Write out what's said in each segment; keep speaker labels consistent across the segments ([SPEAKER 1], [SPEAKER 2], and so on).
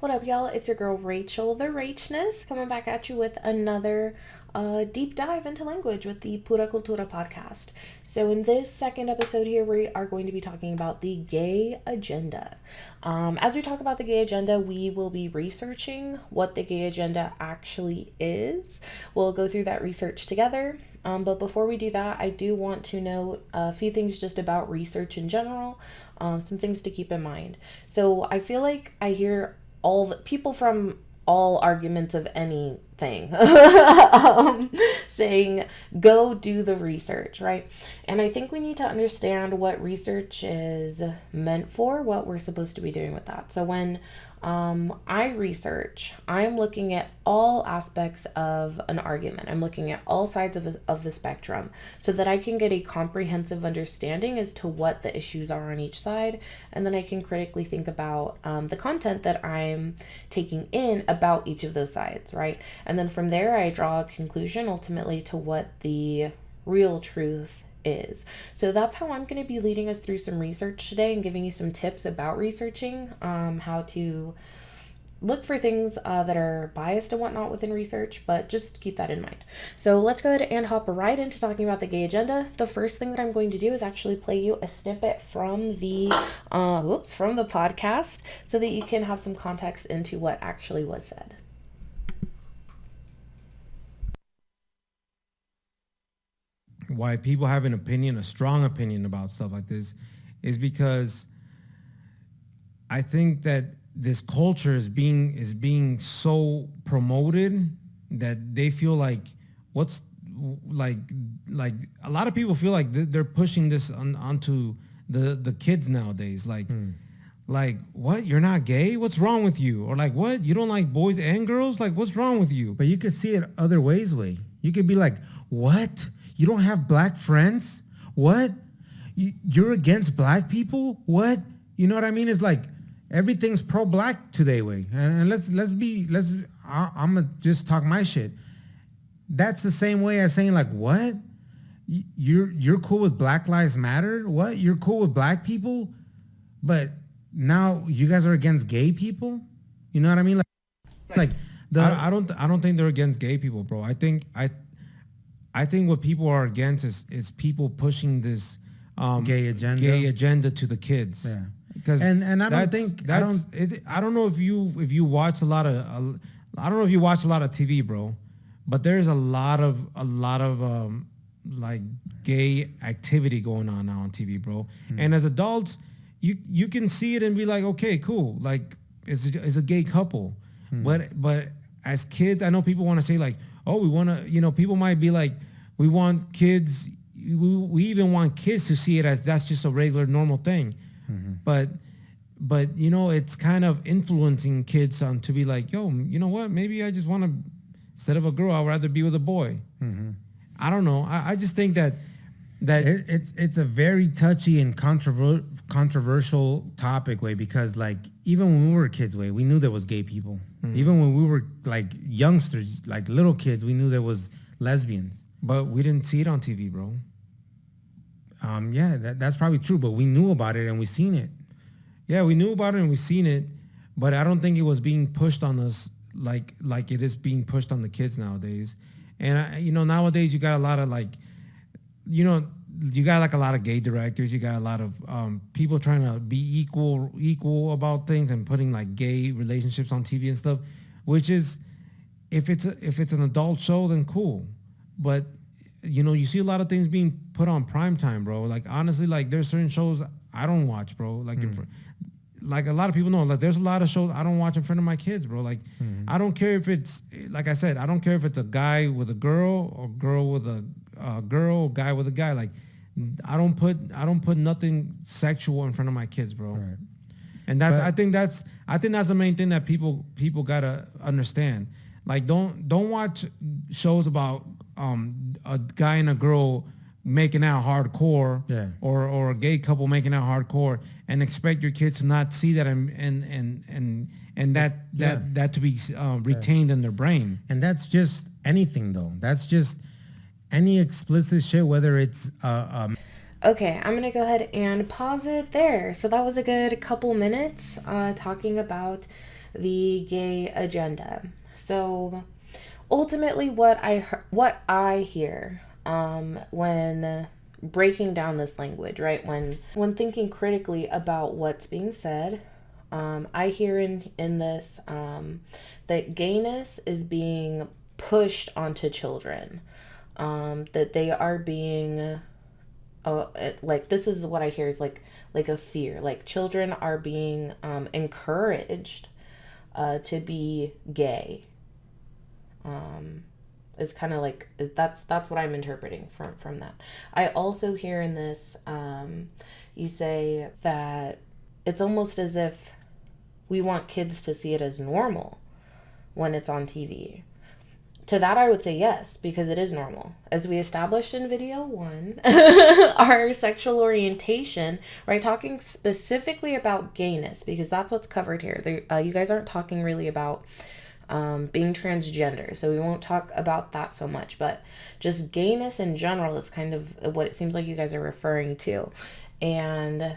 [SPEAKER 1] What up, y'all? It's your girl Rachel, the Rachness, coming back at you with another deep dive into language with the Pura Cultura Podcast. So in this second episode here, we are going to be talking about the gay agenda. As we talk about the gay agenda, we will be researching what the gay agenda actually is. We'll go through that research together. But before we do that, I do want to note a few things just about research in general, some things to keep in mind. So I feel like I hear all the people from all arguments of anything saying, go do the research, right? And I think we need to understand what research is meant for, what we're supposed to be doing with that. So when I research, I'm looking at all aspects of an argument. I'm looking at all sides of the spectrum so that I can get a comprehensive understanding as to what the issues are on each side. And then I can critically think about the content that I'm taking in about each of those sides, right? And then from there, I draw a conclusion ultimately to what the real truth is. So that's how I'm going to be leading us through some research today and giving you some tips about researching, how to look for things that are biased and whatnot within research, but just keep that in mind. So let's go ahead and hop right into talking about the gay agenda. The first thing that I'm going to do is actually play you a snippet from the from the podcast so that you can have some context into what actually was said.
[SPEAKER 2] Why people have an opinion, a strong opinion about stuff like this, is because I think that this culture is being so promoted that they feel like what's like a lot of people feel like they're pushing this onto the kids nowadays. Like, what? You're not gay? What's wrong with you? Or like, what? You don't like boys and girls? Like, what's wrong with you?
[SPEAKER 3] But you could see it other ways, way. You could be like, what? You don't have black friends? What? You're against black people? What? You know what I mean? It's like everything's pro-black today, way. And I'm gonna just talk my shit. That's the same way as saying like, what? You're cool with Black Lives Matter? What? You're cool with black people? But now you guys are against gay people? You know what I mean?
[SPEAKER 2] I don't think they're against gay people, bro. I think what people are against is people pushing this
[SPEAKER 3] gay agenda
[SPEAKER 2] to the kids.
[SPEAKER 3] Yeah.
[SPEAKER 2] Because
[SPEAKER 3] and I don't
[SPEAKER 2] know if you watch a lot of TV, bro, but there's a lot of like gay activity going on now on TV, bro. And as adults, you can see it and be like, okay, cool, like it's a gay couple. But as kids, I know people want to say like, oh, we want to, people might be like, we want kids, we even want kids to see it as that's just a regular, normal thing. But it's kind of influencing kids on to be like, yo, you know what? Maybe I just want to, instead of a girl, I'd rather be with a boy. I don't know. I just think that
[SPEAKER 3] it's a very touchy and controversial topic, way, because like even when we were kids, way, we knew there was gay people. Even when we were like youngsters, like little kids, we knew there was lesbians.
[SPEAKER 2] But we didn't see it on TV, bro.
[SPEAKER 3] Yeah, that's probably true, but we knew about it and we seen it.
[SPEAKER 2] Yeah, we knew about it and we seen it, but I don't think it was being pushed on us like it is being pushed on the kids nowadays. And nowadays you got a lot of like, you got like a lot of gay directors. You got a lot of people trying to be equal about things and putting like gay relationships on TV and stuff, which is, if it's an adult show, then cool. But you see a lot of things being put on prime time, bro. Like honestly, like there's certain shows I don't watch, bro. Like like a lot of people know, like there's a lot of shows I don't watch in front of my kids, bro. Like I don't care if it's, like I said, I don't care if it's a guy with a girl or girl with a girl or guy with a guy. Like I don't put nothing sexual in front of my kids, bro.
[SPEAKER 3] Right.
[SPEAKER 2] And I think that's the main thing that people gotta understand. Like don't watch shows about a guy and a girl making out hardcore, or a gay couple making out hardcore, and expect your kids to not see that and that to be retained in their brain.
[SPEAKER 3] And that's just anything, though. That's just any explicit shit, whether it's
[SPEAKER 1] Okay, I'm gonna go ahead and pause it there. So that was a good couple minutes talking about the gay agenda. So ultimately what I hear when breaking down this language, right? When thinking critically about what's being said, I hear in this that gayness is being pushed onto children, that they are being, like, this is what I hear is like a fear, like children are being encouraged to be gay. It's kind of like, that's what I'm interpreting from that. I also hear in this, you say that it's almost as if we want kids to see it as normal when it's on TV. To that, I would say yes, because it is normal. As we established in video 1, our sexual orientation, right, talking specifically about gayness, because that's what's covered here. You guys aren't talking really about being transgender, so we won't talk about that so much, but just gayness in general is kind of what it seems like you guys are referring to. And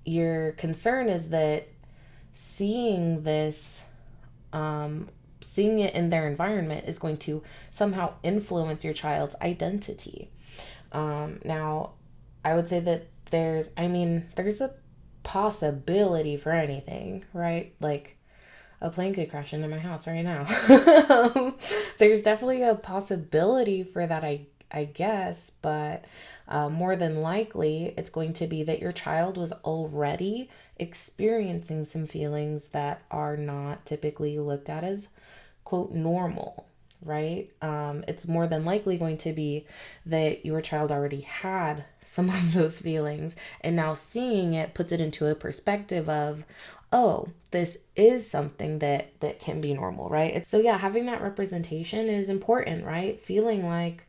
[SPEAKER 1] your concern is that seeing this, seeing it in their environment is going to somehow influence your child's identity. Now, I would say that there's a possibility for anything, right? Like, a plane could crash into my house right now. There's definitely a possibility for that, I guess, but more than likely, it's going to be that your child was already experiencing some feelings that are not typically looked at as, quote, normal, right? It's more than likely going to be that your child already had some of those feelings, and now seeing it puts it into a perspective of, oh, this is something that can be normal, right? So yeah, having that representation is important, right? Feeling like,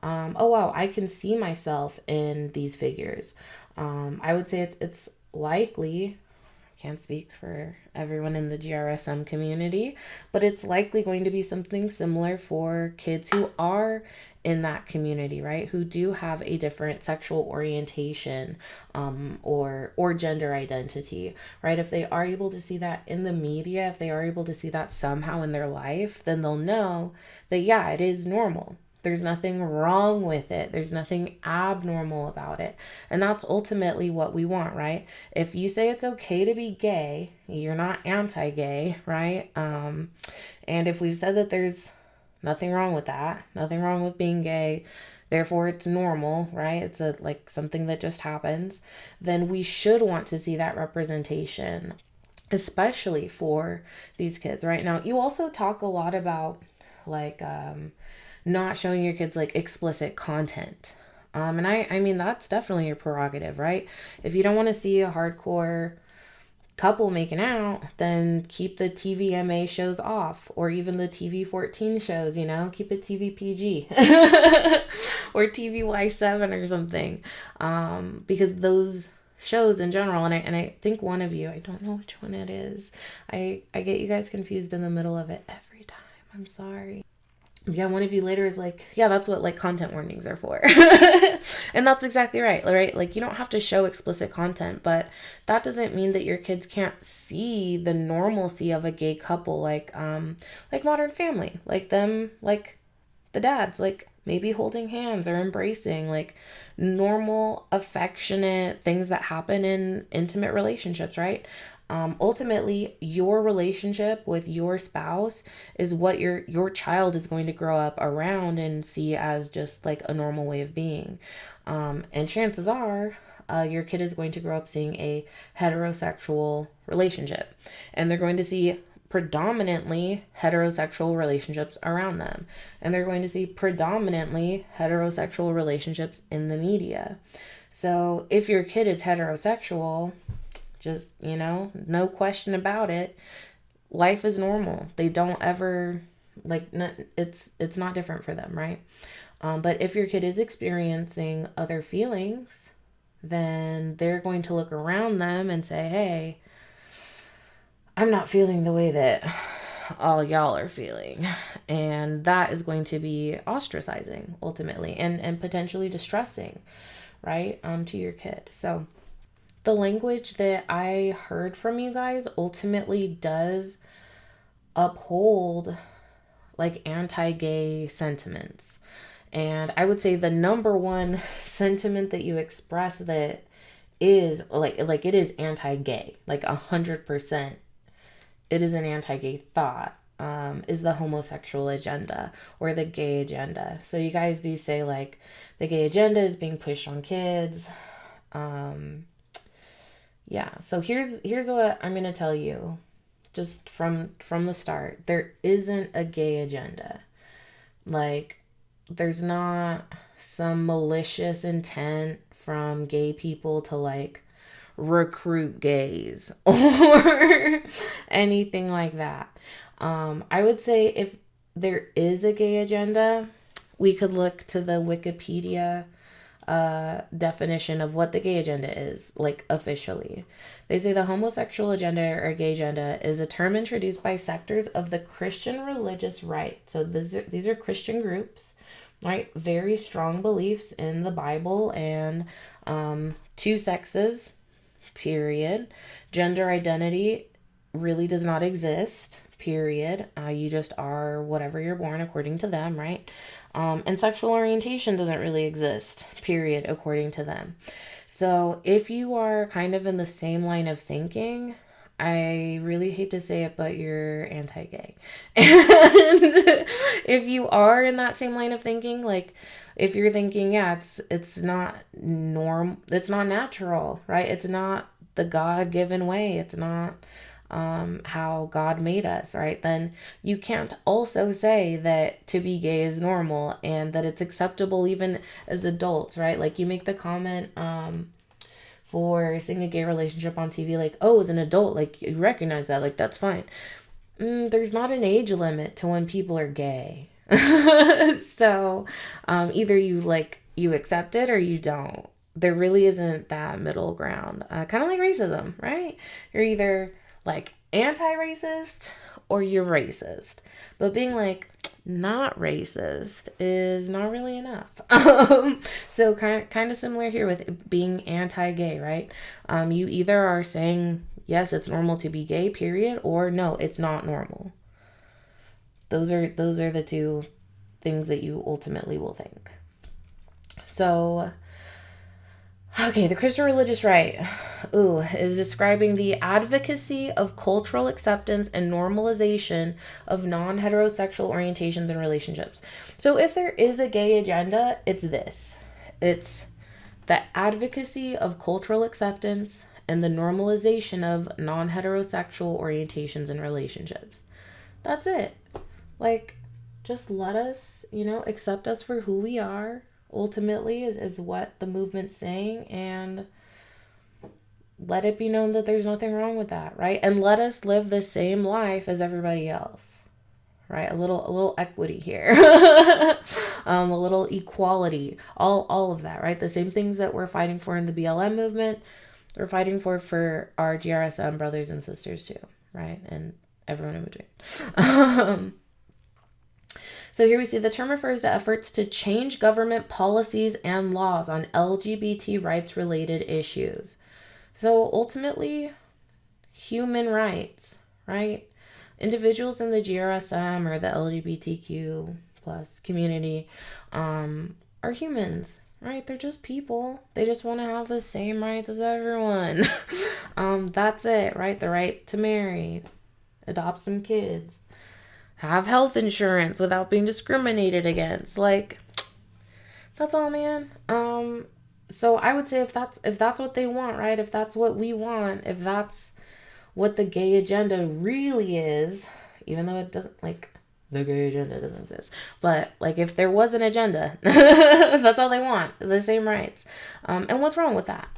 [SPEAKER 1] oh wow, I can see myself in these figures. I would say it's likely, can't speak for everyone in the GRSM community, but it's likely going to be something similar for kids who are in that community, right? Who do have a different sexual orientation, or gender identity, right? If they are able to see that in the media, if they are able to see that somehow in their life, then they'll know that, yeah, it is normal. There's nothing wrong with it. There's nothing abnormal about it. And that's ultimately what we want, right? If you say it's okay to be gay, you're not anti-gay, right? And if we've said that there's nothing wrong with that, nothing wrong with being gay, therefore it's normal, right? It's like something that just happens, then we should want to see that representation, especially for these kids. Right now, you also talk a lot about like, not showing your kids like explicit content. And I mean, that's definitely your prerogative, right? If you don't want to see a hardcore couple making out, then keep the TVMA shows off, or even the TV-14 shows, keep it TV PG or TVY7 or something. Because those shows in general, and I think one of you, I don't know which one it is, I get you guys confused in the middle of it every time. I'm sorry. Yeah, one of you later is like, yeah, that's what like content warnings are for. And that's exactly right? Like, you don't have to show explicit content, but that doesn't mean that your kids can't see the normalcy of a gay couple, like Modern Family, like them, like the dads, like maybe holding hands or embracing, like normal, affectionate things that happen in intimate relationships, right? Ultimately, your relationship with your spouse is what your child is going to grow up around and see as just like a normal way of being. And chances are, your kid is going to grow up seeing a heterosexual relationship, and they're going to see predominantly heterosexual relationships around them, and they're going to see predominantly heterosexual relationships in the media. So if your kid is heterosexual, just, no question about it, life is normal. They don't ever, it's not different for them, right? But if your kid is experiencing other feelings, then they're going to look around them and say, hey, I'm not feeling the way that all y'all are feeling. And that is going to be ostracizing, ultimately, and potentially distressing, right, to your kid. So the language that I heard from you guys ultimately does uphold like anti-gay sentiments. And I would say the number one sentiment that you express that is like it is anti-gay, like 100%. It is an anti-gay thought, is the homosexual agenda or the gay agenda. So you guys do say like the gay agenda is being pushed on kids. Yeah. So here's what I'm gonna tell you, just from the start. There isn't a gay agenda. Like, there's not some malicious intent from gay people to like recruit gays or anything like that. I would say if there is a gay agenda, we could look to the Wikipedia definition of what the gay agenda is, like officially. They say the homosexual agenda or gay agenda is a term introduced by sectors of the Christian religious right. So these are Christian groups, right? Very strong beliefs in the Bible and two sexes, period. Gender identity really does not exist, period. You just are whatever you're born according to them, right? And sexual orientation doesn't really exist, period, according to them. So if you are kind of in the same line of thinking, I really hate to say it, but you're anti-gay. And if you are in that same line of thinking, like if you're thinking, yeah, it's not it's not natural, right? It's not the God-given way. It's not how God made us, right? Then you can't also say that to be gay is normal and that it's acceptable even as adults, right? Like you make the comment for seeing a gay relationship on TV, like, oh, as an adult, like you recognize that, like that's fine. There's not an age limit to when people are gay. So either you accept it or you don't. There really isn't that middle ground. Kind of like racism, right? You're either like anti-racist or you're racist. But being like not racist is not really enough. So kind of similar here with being anti-gay, right? You either are saying, yes, it's normal to be gay, period, or no, it's not normal. Those are the two things that you ultimately will think. So, okay, the Christian religious right, is describing the advocacy of cultural acceptance and normalization of non-heterosexual orientations and relationships. So if there is a gay agenda, it's this. It's the advocacy of cultural acceptance and the normalization of non-heterosexual orientations and relationships. That's it. Like, just let us, accept us for who we are. Ultimately is what the movement's saying, and let it be known that there's nothing wrong with that, right? And let us live the same life as everybody else, right? A little equity here, a little equality, all of that, right? The same things that we're fighting for in the BLM movement, we're fighting for our GRSM brothers and sisters too, right? And everyone in between. So here we see the term refers to efforts to change government policies and laws on LGBT rights related issues. So ultimately, human rights, right? Individuals in the GRSM or the LGBTQ plus community are humans, right? They're just people. They just want to have the same rights as everyone. That's it, right? The right to marry, adopt some kids, have health insurance without being discriminated against. Like, that's all, man. So I would say if that's what they want, right? If that's what we want, if that's what the gay agenda really is, even though it doesn't, like, the gay agenda doesn't exist, but like if there was an agenda, that's all they want, the same rights. And what's wrong with that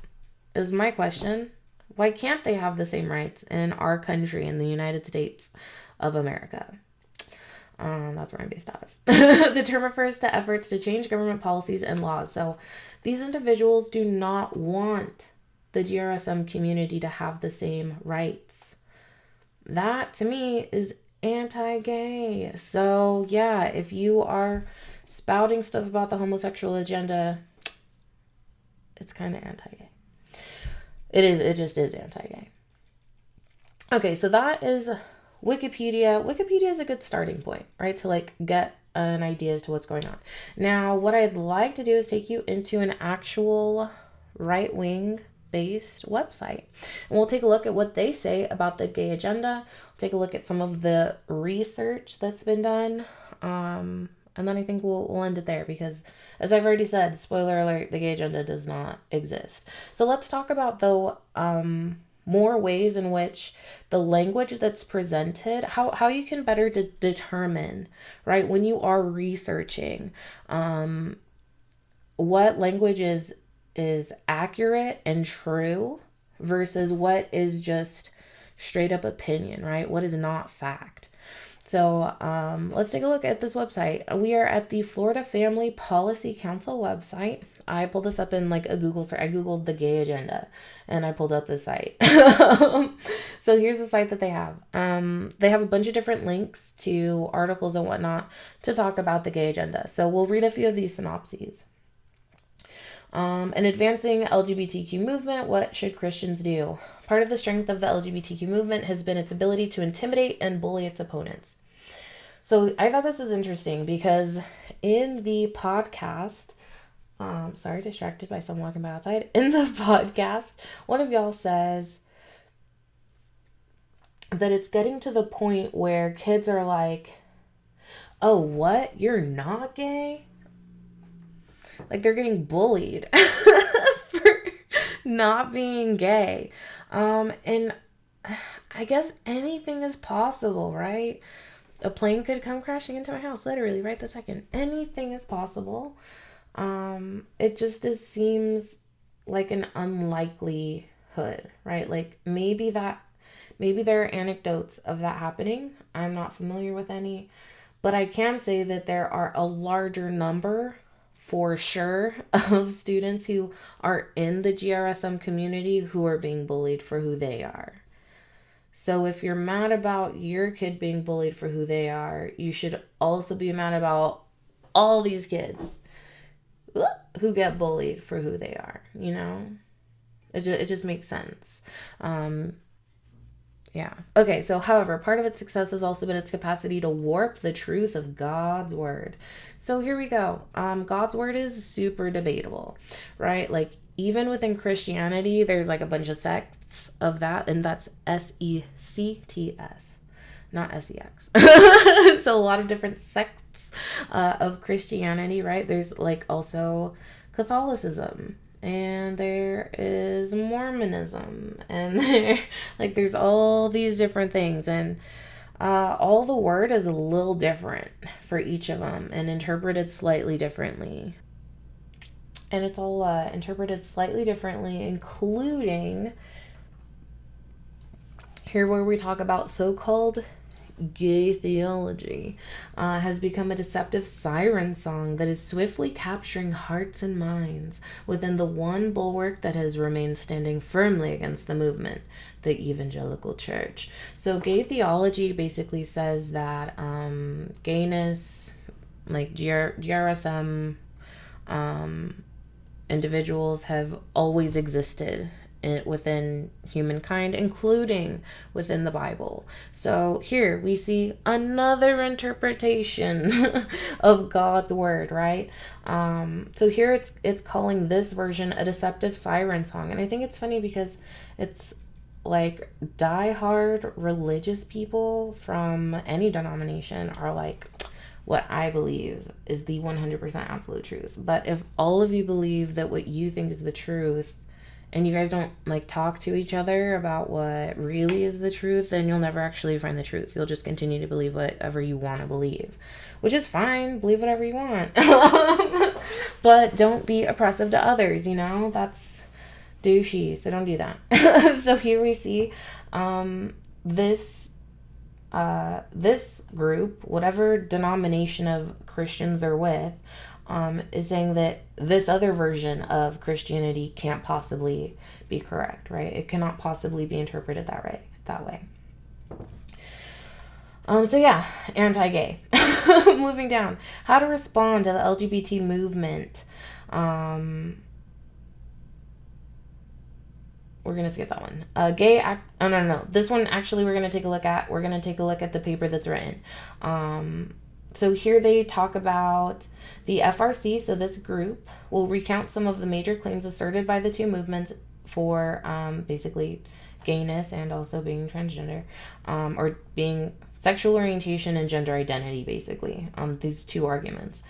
[SPEAKER 1] is my question. Why can't they have the same rights in our country, in the United States of America? That's where I'm based out of. The term refers to efforts to change government policies and laws. So these individuals do not want the GRSM community to have the same rights. That, to me, is anti-gay. So, yeah, if you are spouting stuff about the homosexual agenda, it's kind of anti-gay. It just is anti-gay. Okay, so that is Wikipedia is a good starting point, right? To like get an idea as to what's going on. Now, what I'd like to do is take you into an actual right-wing based website. And we'll take a look at what they say about the gay agenda. We'll take a look at some of the research that's been done. And then I think we'll end it there because, as I've already said, spoiler alert, the gay agenda does not exist. So let's talk about, though, more ways in which the language that's presented, how you can better determine, right, when you are researching, what language is accurate and true versus what is just straight up opinion, right? What is not fact. So let's take a look at this website. We are at the Florida Family Policy Council website. I pulled this up in like a Google search. I Googled the gay agenda and I pulled up this site. So here's the site that they have. They have a bunch of different links to articles and whatnot to talk about the gay agenda. So we'll read a few of these synopses. An advancing LGBTQ movement, what should Christians do? Part of the strength of the LGBTQ movement has been its ability to intimidate and bully its opponents. So I thought this was interesting because in the podcast, sorry, distracted by someone walking by outside. In the podcast, one of y'all says that it's getting to the point where kids are like, oh, what? You're not gay? Like they're getting bullied for not being gay. And I guess anything is possible, right? A plane could come crashing into my house, literally, right this second. Anything is possible. It just seems like an unlikelihood, right? Like maybe there are anecdotes of that happening. I'm not familiar with any, but I can say that there are a larger number for sure of students who are in the GRSM community who are being bullied for who they are. So if you're mad about your kid being bullied for who they are, you should also be mad about all these kids who get bullied for who they are, you know? It just makes sense. Yeah. Okay, so however, part of its success has also been its capacity to warp the truth of God's word. So here we go. God's word is super debatable, right? Like even within Christianity, there's like a bunch of sects of that, and that's SECTS, not SEX. So a lot of different sects of Christianity, right? There's like also Catholicism, and there is Mormonism, and there's all these different things, and all the word is a little different for each of them and interpreted slightly differently. And it's all interpreted slightly differently, including here where we talk about so-called gay theology has become a deceptive siren song that is swiftly capturing hearts and minds within the one bulwark that has remained standing firmly against the movement, the evangelical church. So gay theology basically says that gayness, like GRSM individuals have always existed within humankind, including within the Bible. So here we see another interpretation of God's word, right? So here it's calling this version a deceptive siren song. And I think it's funny because it's like diehard religious people from any denomination are like, what I believe is the 100% absolute truth. But if all of you believe that what you think is the truth, and you guys don't like talk to each other about what really is the truth, then you'll never actually find the truth. You'll just continue to believe whatever you want to believe, which is fine. Believe whatever you want. But don't be oppressive to others, you know? That's douchey, so don't do that. So here we see this group, whatever denomination of Christians they're with, is saying that this other version of Christianity can't possibly be correct, right? It cannot possibly be interpreted that way. So yeah, anti-gay. Moving down. How to respond to the LGBT movement. We're we're going to skip that one. No. This one, actually, we're going to take a look at the paper that's written. So here they talk about the FRC. So this group will recount some of the major claims asserted by the two movements for basically gayness and also being transgender, or being sexual orientation and gender identity, basically, these two arguments.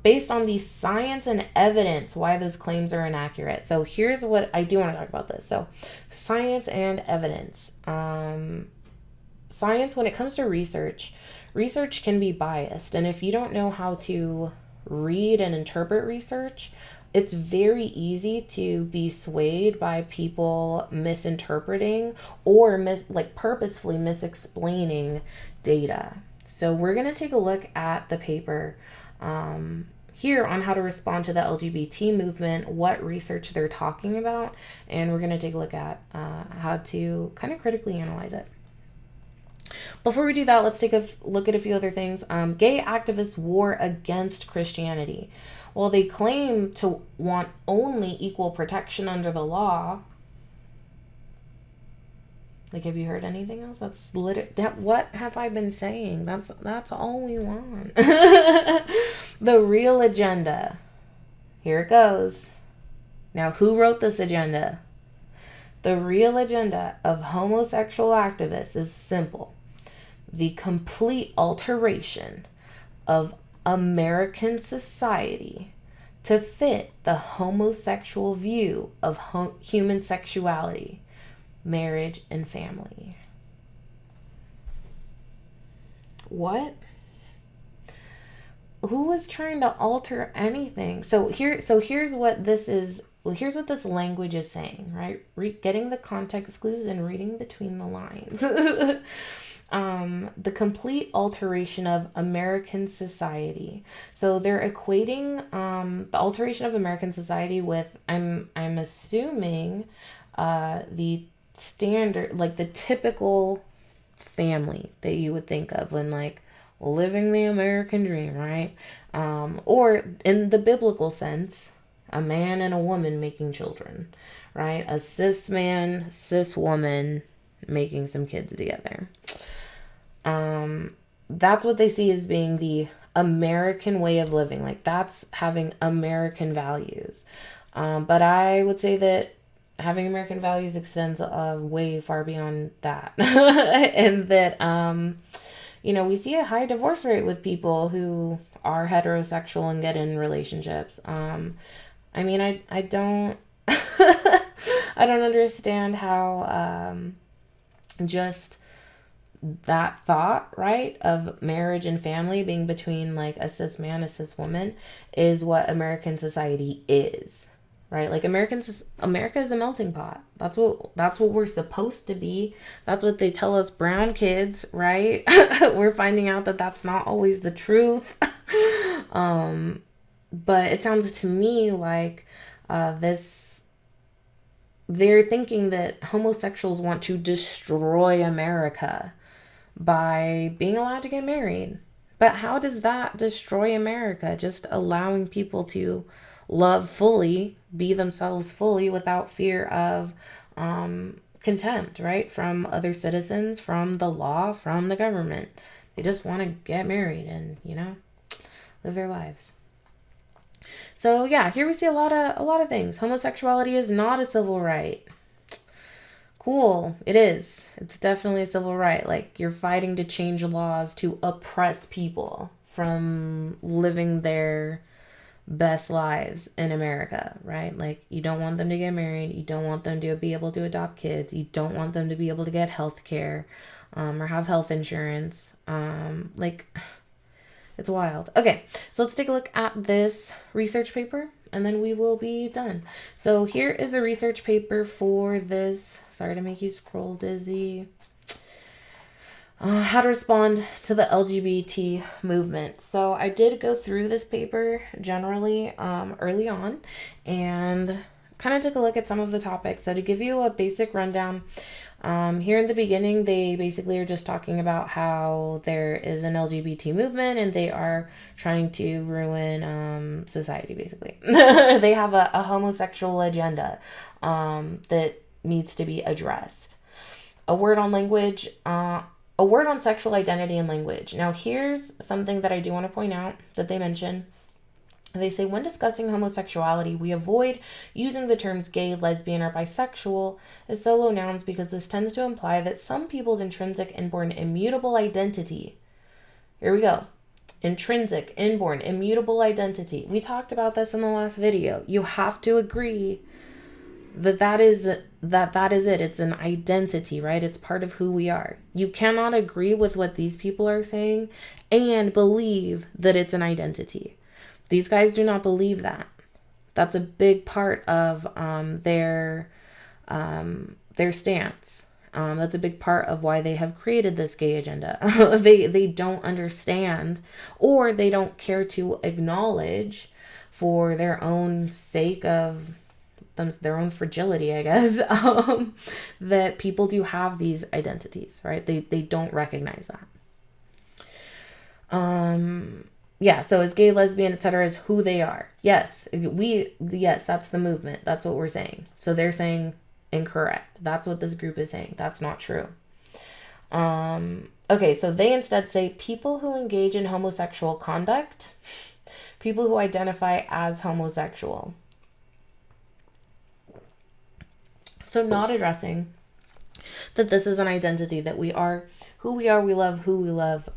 [SPEAKER 1] Based on the science and evidence why those claims are inaccurate. So here's what I do want to talk about this. So science and evidence. Science, when it comes to research can be biased. And if you don't know how to read and interpret research, it's very easy to be swayed by people misinterpreting or purposefully misexplaining data. So we're going to take a look at the paper here on how to respond to the LGBT movement, what research they're talking about, and we're going to take a look at how to kind of critically analyze it. Before we do that, let's take a look at a few other things. Gay activists war against Christianity. While they claim to want only equal protection under the law, have you heard anything else? That's what have I been saying? That's all we want. The real agenda. Here it goes. Now, who wrote this agenda? The real agenda of homosexual activists is simple. The complete alteration of American society to fit the homosexual view of human sexuality, marriage, and family. What? Who is trying to alter anything? Here's what this is. Well, here's what this language is saying, right? Getting the context clues and reading between the lines. The complete alteration of American society. So they're equating the alteration of American society with, I'm assuming, the standard, the typical family that you would think of when living the American dream, right? Or in the biblical sense, a man and a woman making children, right? A cis man, cis woman making some kids together. That's what they see as being the American way of living. That's having American values. But I would say that having American values extends way far beyond that. And that, we see a high divorce rate with people who are heterosexual and get in relationships. I don't, I don't understand how, just that thought, right, of marriage and family being between a cis man, a cis woman, is what American society is, right? America is a melting pot. That's what we're supposed to be. That's what they tell us brown kids, right? We're finding out that that's not always the truth. But it sounds to me like they're thinking that homosexuals want to destroy America by being allowed to get married. But how does that destroy America? Just allowing people to love fully, be themselves fully without fear of contempt, right? From other citizens, from the law, from the government. They just want to get married and, live their lives. So yeah, here we see a lot of things. Homosexuality is not a civil right. Cool, it is. It's definitely a civil right. You're fighting to change laws to oppress people from living their best lives in America, right? You don't want them to get married. You don't want them to be able to adopt kids. You don't want them to be able to get health care or have health insurance. It's wild. Okay, so let's take a look at this research paper and then we will be done. So here is a research paper for this. Sorry to make you scroll dizzy. How to respond to the LGBT movement. So I did go through this paper generally early on and kind of took a look at some of the topics. So to give you a basic rundown, here in the beginning, they basically are just talking about how there is an LGBT movement and they are trying to ruin society, basically. They have a homosexual agenda that needs to be addressed. A word on language, a word on sexual identity and language. Now, here's something that I do want to point out that they mention. They say, when discussing homosexuality, we avoid using the terms gay, lesbian, or bisexual as solo nouns because this tends to imply that some people's intrinsic, inborn, immutable identity. Here we go. Intrinsic, inborn, immutable identity. We talked about this in the last video. You have to agree that is it. It's an identity, right? It's part of who we are. You cannot agree with what these people are saying and believe that it's an identity. These guys do not believe that. That's a big part of their stance. That's a big part of why they have created this gay agenda. They don't understand, or they don't care to acknowledge, for their own sake of their own fragility, I guess, that people do have these identities, right? They don't recognize that. Yeah, so is gay, lesbian, etc. is who they are. Yes, that's the movement. That's what we're saying. So they're saying incorrect. That's what this group is saying. That's not true. Okay, so they instead say people who engage in homosexual conduct, people who identify as homosexual. So not addressing that this is an identity, that we are who we are, we love who we love,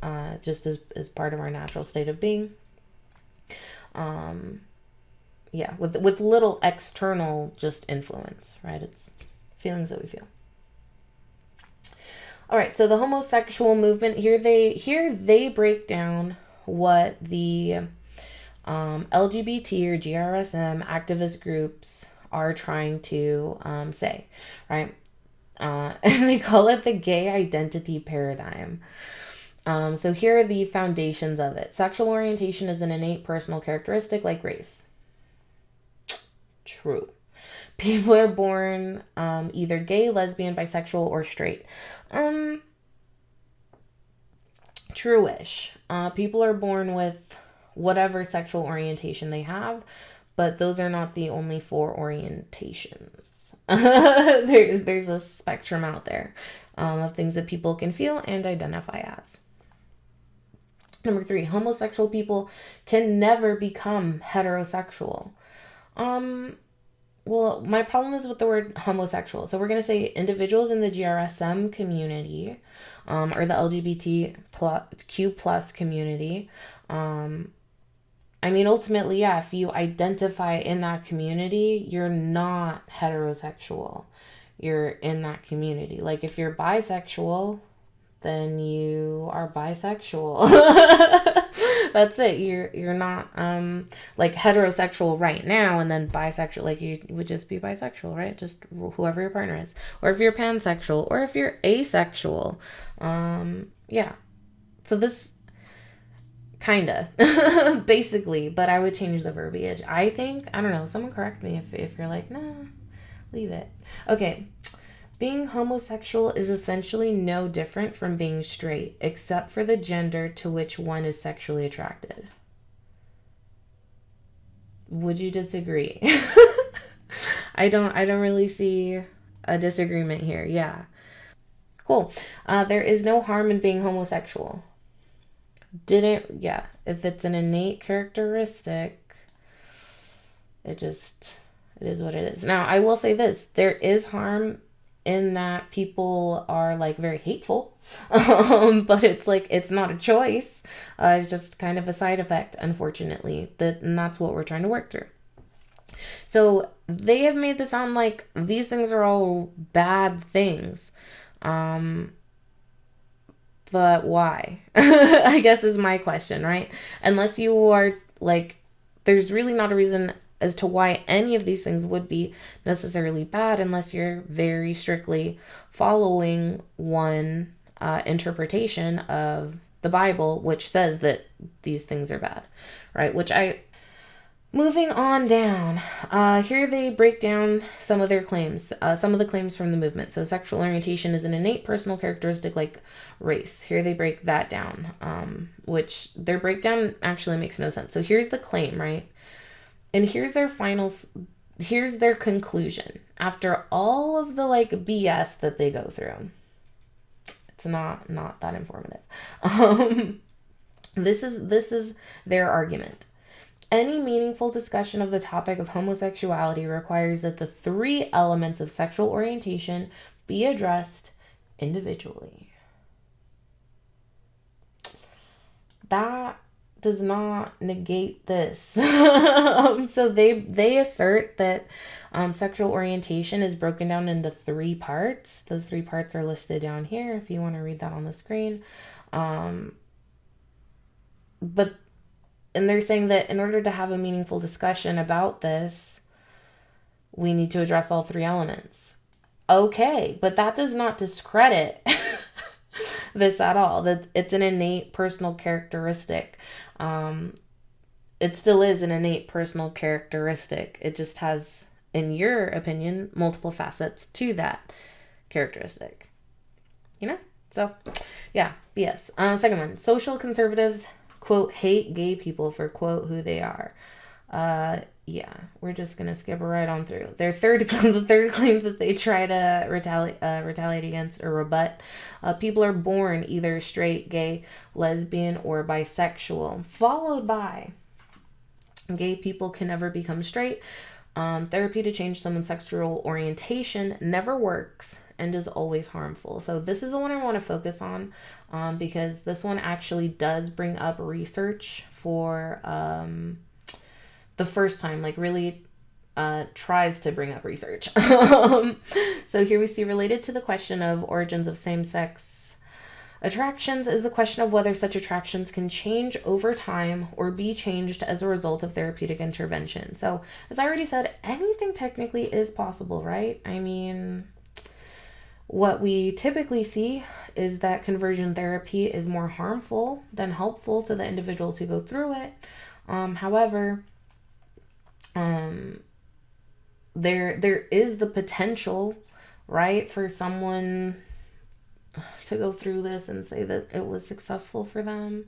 [SPEAKER 1] just as part of our natural state of being. Yeah, with little external just influence, right? It's feelings that we feel. All right, so the homosexual movement, here they break down what the LGBT or GRSM activist groups are trying to say, right? And they call it the gay identity paradigm. So here are the foundations of it. Sexual orientation is an innate personal characteristic like race. True. People are born either gay, lesbian, bisexual, or straight. True-ish. People are born with whatever sexual orientation they have, but those are not the only 4 orientations. There's a spectrum out there of things that people can feel and identify as. Number 3, homosexual people can never become heterosexual. Well, my problem is with the word homosexual. So we're going to say individuals in the GRSM community, or the LGBTQ plus community. I mean, ultimately, yeah, if you identify in that community, you're not heterosexual. You're in that community. Like, if you're bisexual, then you are bisexual. That's it. You're not like heterosexual right now and then bisexual. Like, you would just be bisexual, right? Just whoever your partner is. Or if you're pansexual, or if you're asexual. Yeah. So this kinda basically, but I would change the verbiage. I think, I don't know, someone correct me if you're like, nah, leave it. Okay. Being homosexual is essentially no different from being straight, except for the gender to which one is sexually attracted. Would you disagree? I don't really see a disagreement here. Yeah. Cool. There is no harm in being homosexual. If it's an innate characteristic, it is what it is. Now, I will say this, there is harm in that people are like very hateful, but it's like, it's not a choice. It's just kind of a side effect, unfortunately, and that's what we're trying to work through. So they have made this sound like these things are all bad things. But why? I guess is my question, right? Unless you are like, there's really not a reason as to why any of these things would be necessarily bad unless you're very strictly following one interpretation of the Bible, which says that these things are bad, right? Moving on down, here they break down some of their claims, some of the claims from the movement. So sexual orientation is an innate personal characteristic like race. Here they break that down, which their breakdown actually makes no sense. So here's the claim, right? And here's here's their conclusion after all of the like BS that they go through. It's not that informative. This is their argument. Any meaningful discussion of the topic of homosexuality requires that the 3 elements of sexual orientation be addressed individually. That does not negate this. So they assert that sexual orientation is broken down into 3 parts. Those 3 parts are listed down here if you want to read that on the screen. And they're saying that in order to have a meaningful discussion about this, we need to address all 3 elements. Okay, but that does not discredit this at all. That it's an innate personal characteristic. It still is an innate personal characteristic. It just has, in your opinion, multiple facets to that characteristic. You know? So, yeah, BS. Second one, social conservatives, quote, hate gay people for, quote, who they are. Yeah, we're just going to skip right on through. The third claim that they try to retaliate against or rebut. People are born either straight, gay, lesbian, or bisexual, followed by gay people can never become straight. Therapy to change someone's sexual orientation never works and is always harmful. So this is the one I want to focus on because this one actually does bring up research for the first time, like really tries to bring up research. So here we see, related to the question of origins of same-sex attractions is the question of whether such attractions can change over time or be changed as a result of therapeutic intervention. So as I already said, anything technically is possible, right? I mean, what we typically see is that conversion therapy is more harmful than helpful to the individuals who go through it. However, there is the potential, right, for someone to go through this and say that it was successful for them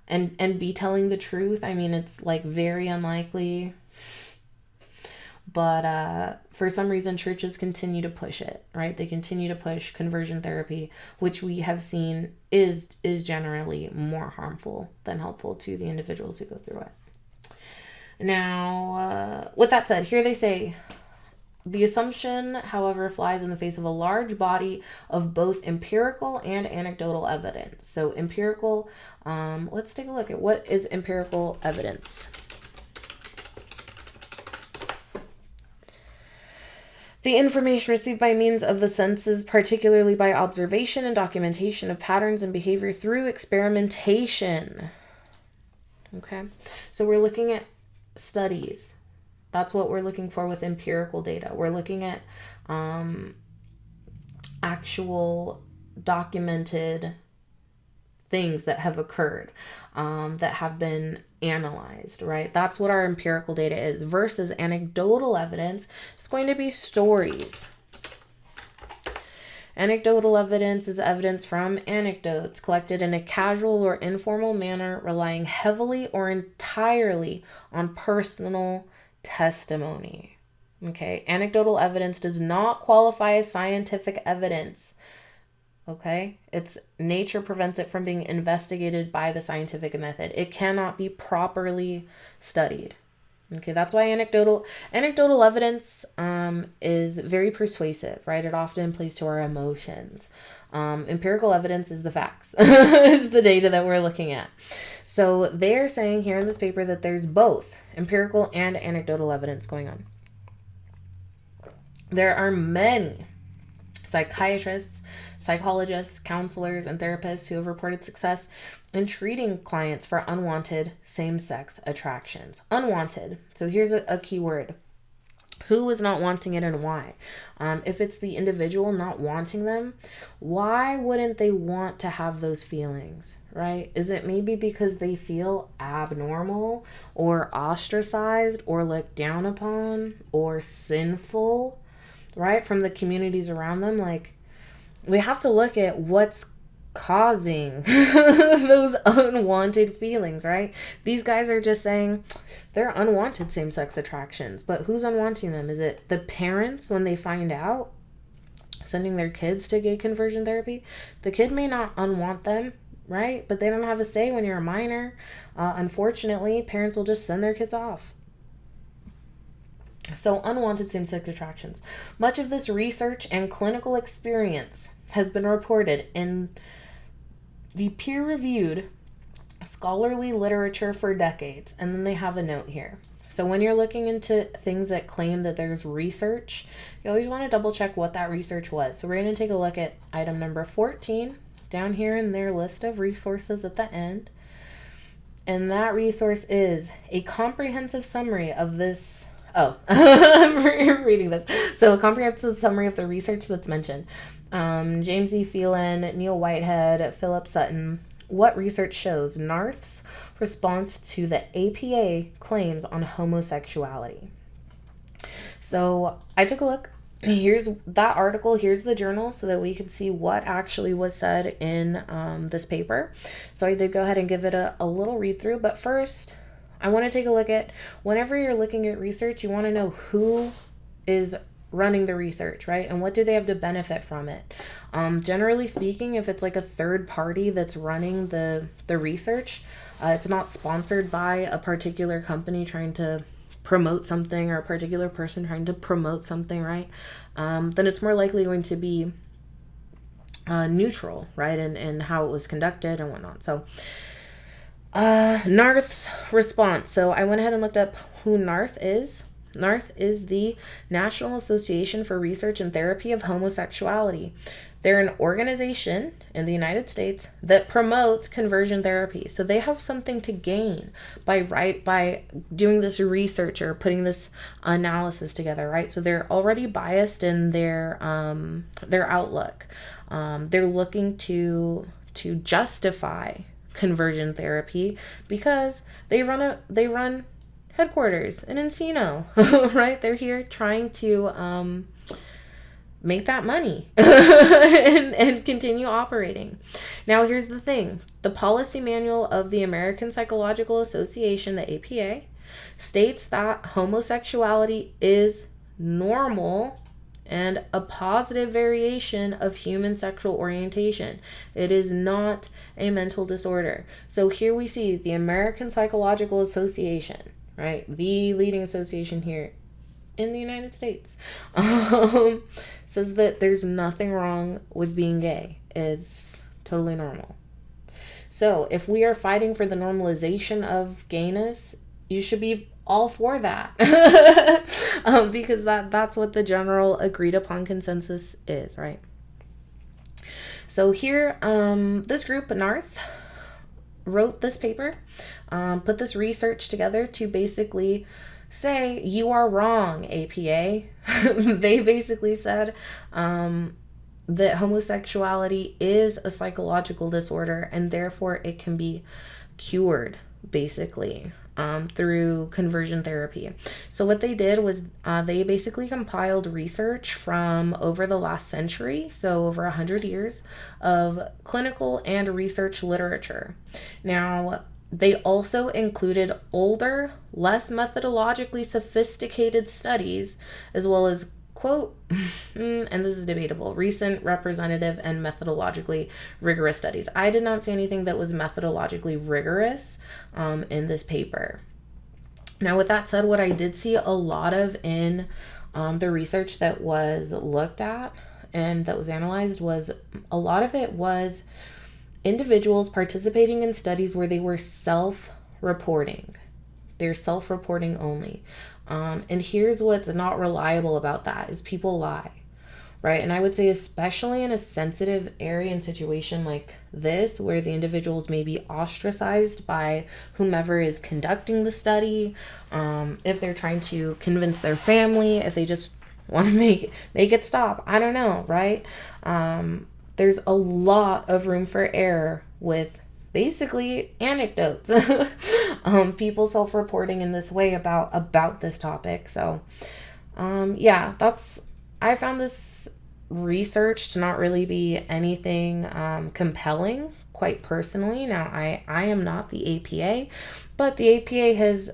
[SPEAKER 1] and be telling the truth. I mean, it's like very unlikely, but for some reason churches continue to push it, right? They continue to push conversion therapy, which we have seen is generally more harmful than helpful to the individuals who go through it. Now, with that said, here they say, the assumption, however, flies in the face of a large body of both empirical and anecdotal evidence. So empirical, let's take a look at what is empirical evidence. The information received by means of the senses, particularly by observation and documentation of patterns and behavior through experimentation. Okay, so we're looking at studies. That's what we're looking for with empirical data. We're looking at actual documented things that have occurred, that have been analyzed, right? That's what our empirical data is, versus anecdotal evidence. It's going to be stories. Anecdotal evidence is evidence from anecdotes collected in a casual or informal manner, relying heavily or entirely on personal testimony. Okay, anecdotal evidence does not qualify as scientific evidence. Okay, its nature prevents it from being investigated by the scientific method. It cannot be properly studied. Okay, that's why anecdotal evidence is very persuasive, right? It often plays to our emotions. Empirical evidence is the facts, is the data that we're looking at. So they're saying here in this paper that there's both empirical and anecdotal evidence going on. There are many psychiatrists, psychologists, counselors, and therapists who have reported success in treating clients for unwanted same-sex attractions. Unwanted. So here's a key word. Who is not wanting it and why? If it's the individual not wanting them, why wouldn't they want to have those feelings, right? Is it maybe because they feel abnormal or ostracized or looked down upon or sinful, right, from the communities around them? Like, we have to look at what's causing those unwanted feelings, right? These guys are just saying they're unwanted same-sex attractions, but who's unwanting them? Is it the parents when they find out, sending their kids to gay conversion therapy? The kid may not unwant them, right? But they don't have a say when you're a minor. Unfortunately, parents will just send their kids off. So, unwanted same-sex attractions. Much of this research and clinical experience has been reported in the peer-reviewed scholarly literature for decades. And then they have a note here. So when you're looking into things that claim that there's research, you always want to double check what that research was. So we're going to take a look at item number 14 down here in their list of resources at the end. And that resource is a comprehensive summary of this. Oh, I'm reading this. So a comprehensive summary of the research that's mentioned. James E. Phelan, Neil Whitehead, Philip Sutton. What research shows NARTH's response to the APA claims on homosexuality? So I took a look. Here's that article. Here's the journal so that we could see what actually was said in this paper. So I did go ahead and give it a little read through. But first, I want to take a look at, whenever you're looking at research, you want to know who is running the research, right? And what do they have to benefit from it? Generally speaking, if it's like a third party that's running the research, it's not sponsored by a particular company trying to promote something or a particular person trying to promote something, right? Then it's more likely going to be neutral, right? And how it was conducted and whatnot. So NARTH's response. So I went ahead and looked up who NARTH is. NARTH is the National Association for Research and Therapy of Homosexuality. They're an organization in the United States that promotes conversion therapy. So they have something to gain by doing this research or putting this analysis together, right? So they're already biased in their outlook. They're looking to justify conversion therapy because they run headquarters in Encino, right? They're here trying to make that money and continue operating. Now, here's the thing. The policy manual of the American Psychological Association, the APA, states that homosexuality is normal and a positive variation of human sexual orientation. It is not a mental disorder. So here we see the American Psychological Association, right? The leading association here in the United States, says that there's nothing wrong with being gay. It's totally normal. So if we are fighting for the normalization of gayness, you should be all for that. Because that's what the general agreed upon consensus is, right? So here, this group, NARTH, wrote this paper, put this research together to basically say, you are wrong, APA. They basically said that homosexuality is a psychological disorder and therefore it can be cured, basically, through conversion therapy. So what they did was they basically compiled research from over the last century, so over 100 years of clinical and research literature. Now, they also included older, less methodologically sophisticated studies, as well as, quote, and this is debatable, recent, representative, and methodologically rigorous studies. I did not see anything that was methodologically rigorous in this paper. Now, with that said, what I did see a lot of in the research that was looked at and that was analyzed was, a lot of it was individuals participating in studies where they were self-reporting. They're self-reporting only. And here's what's not reliable about that is people lie, right? And I would say especially in a sensitive area and situation like this, where the individuals may be ostracized by whomever is conducting the study, if they're trying to convince their family, if they just want to make it stop, I don't know, right? There's a lot of room for error with basically anecdotes. People self-reporting in this way about this topic. So, yeah, I found this research to not really be anything compelling, quite personally. Now, I am not the APA, but the APA has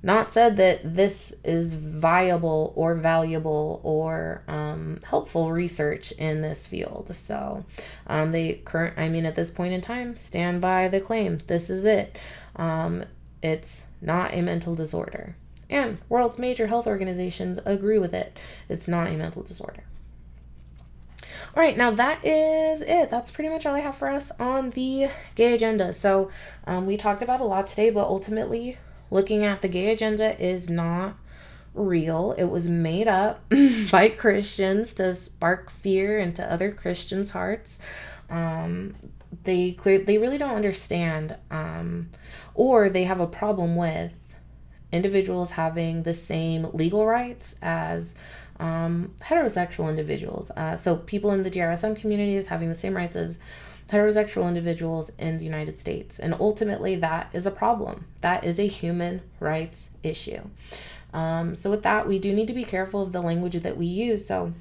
[SPEAKER 1] not said that this is viable or valuable or helpful research in this field. So at this point in time, stand by the claim. This is it. It's not a mental disorder. And world's major health organizations agree with it. It's not a mental disorder. All right, now that is it. That's pretty much all I have for us on the gay agenda. So we talked about a lot today, but ultimately, looking at the gay agenda is not real. It was made up by Christians to spark fear into other Christians' hearts. They really don't understand, or they have a problem with individuals having the same legal rights as heterosexual individuals. So people in the GRSM community is having the same rights as heterosexual individuals in the United States. And ultimately, that is a problem. That is a human rights issue. So with that, we do need to be careful of the language that we use. So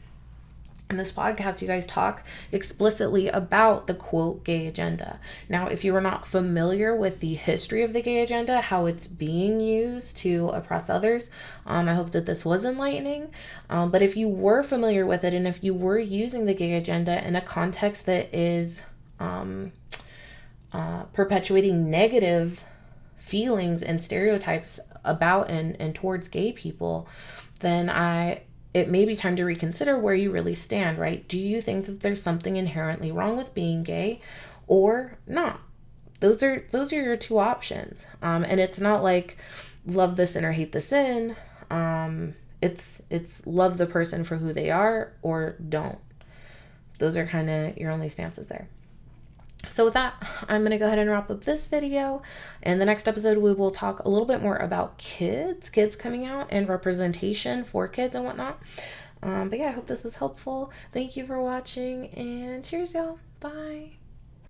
[SPEAKER 1] in this podcast, you guys talk explicitly about the quote gay agenda. Now, if you are not familiar with the history of the gay agenda, how it's being used to oppress others, I hope that this was enlightening. But if you were familiar with it, and if you were using the gay agenda in a context that is perpetuating negative feelings and stereotypes about and towards gay people, then it may be time to reconsider where you really stand, right? Do you think that there's something inherently wrong with being gay or not? Those are your two options. And it's not like love the sin or hate the sin. It's love the person for who they are or don't. Those are kind of your only stances there. So with that, I'm going to go ahead and wrap up this video. In the next episode, we will talk a little bit more about kids coming out and representation for kids and whatnot. But yeah, I hope this was helpful. Thank you for watching and cheers, y'all. Bye.